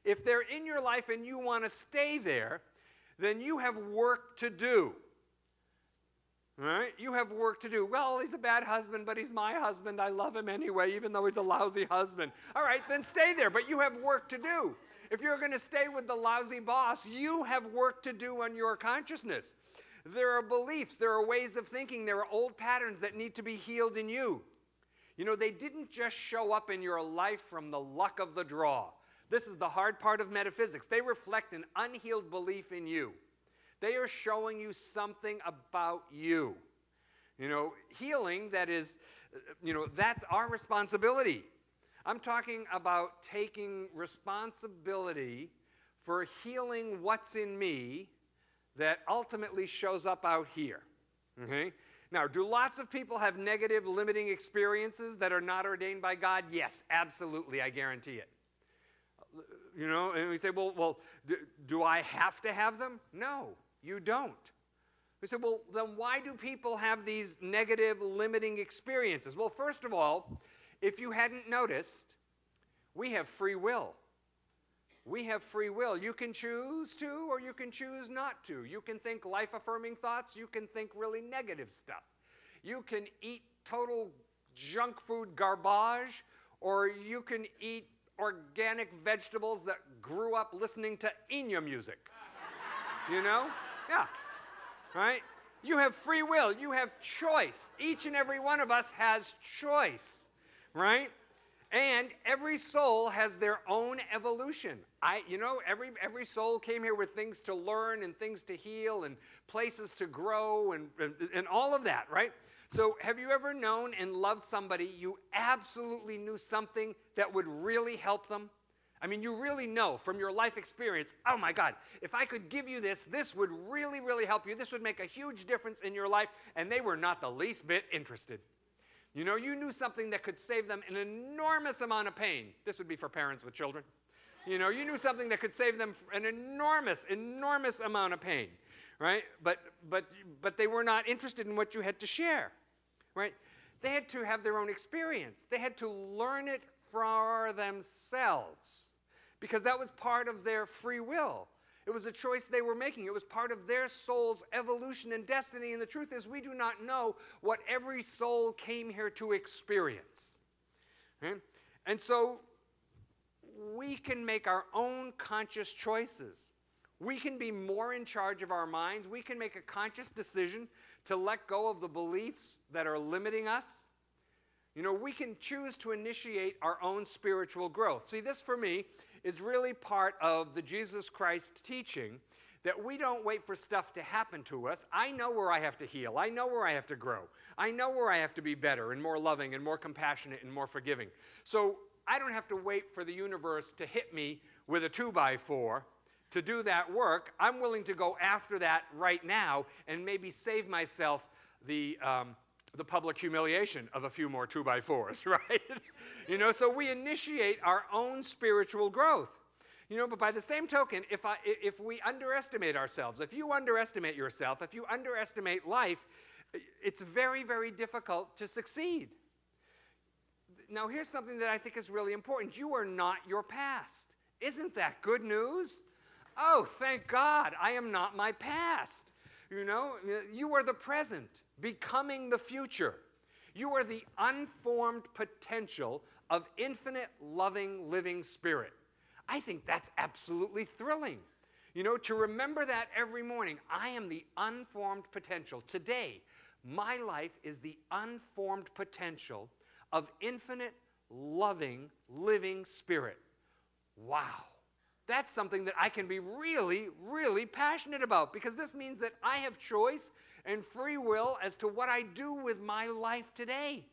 If they're in your life and you want to stay there, then you have work to do. All right? You have work to do. Well, he's a bad husband, but he's my husband. I love him anyway, even though he's a lousy husband. All right, then stay there, but you have work to do. If you're going to stay with the lousy boss, you have work to do on your consciousness. There are beliefs, there are ways of thinking, there are old patterns that need to be healed in you. You know, they didn't just show up in your life from the luck of the draw. This is the hard part of metaphysics. They reflect an unhealed belief in you. They are showing you something about you. You know, healing, that is, that's our responsibility. I'm talking about taking responsibility for healing what's in me that ultimately shows up out here. Okay? Now, do lots of people have negative, limiting experiences that are not ordained by God? Yes, absolutely, I guarantee it. You know, and we say, well, do I have to have them? No, you don't. We say, well, then why do people have these negative, limiting experiences? Well, first of all, if you hadn't noticed, we have free will. We have free will. You can choose to or you can choose not to. You can think life-affirming thoughts. You can think really negative stuff. You can eat total junk food garbage, or you can eat organic vegetables that grew up listening to Enya music. You know? Yeah. Right? You have free will. You have choice. Each and every one of us has choice. Right? And every soul has their own evolution. Every soul came here with things to learn and things to heal and places to grow and all of that, right? So have you ever known and loved somebody you absolutely knew something that would really help them? I mean, you really know from your life experience, oh my God, if I could give you this, this would really, really help you. This would make a huge difference in your life, and they were not the least bit interested. You know, you knew something that could save them an enormous amount of pain. This would be for parents with children. You know, you knew something that could save them an enormous, enormous amount of pain, right? But they were not interested in what you had to share, right? They had to have their own experience. They had to learn it for themselves because that was part of their free will. It was a choice they were making. It was part of their soul's evolution and destiny. And the truth is, we do not know what every soul came here to experience. Okay? And so we can make our own conscious choices. We can be more in charge of our minds. We can make a conscious decision to let go of the beliefs that are limiting us. You know, we can choose to initiate our own spiritual growth. See, this for me is really part of the Jesus Christ teaching that we don't wait for stuff to happen to us. I know where I have to heal. I know where I have to grow. I know where I have to be better and more loving and more compassionate and more forgiving. So I don't have to wait for the universe to hit me with a 2x4 to do that work. I'm willing to go after that right now and maybe save myself the public humiliation of a few more 2x4s, right? You know, so we initiate our own spiritual growth. You know, but by the same token, if we underestimate ourselves, if you underestimate yourself, if you underestimate life, it's very, very difficult to succeed. Now, here's something that I think is really important. You are not your past. Isn't that good news? Oh, thank God, I am not my past. You know, you are the present, becoming the future. You are the unformed potential of infinite, loving, living spirit. I think that's absolutely thrilling. You know, to remember that every morning, I am the unformed potential. Today, my life is the unformed potential of infinite, loving, living spirit. Wow. That's something that I can be really, really passionate about because this means that I have choice and free will as to what I do with my life today.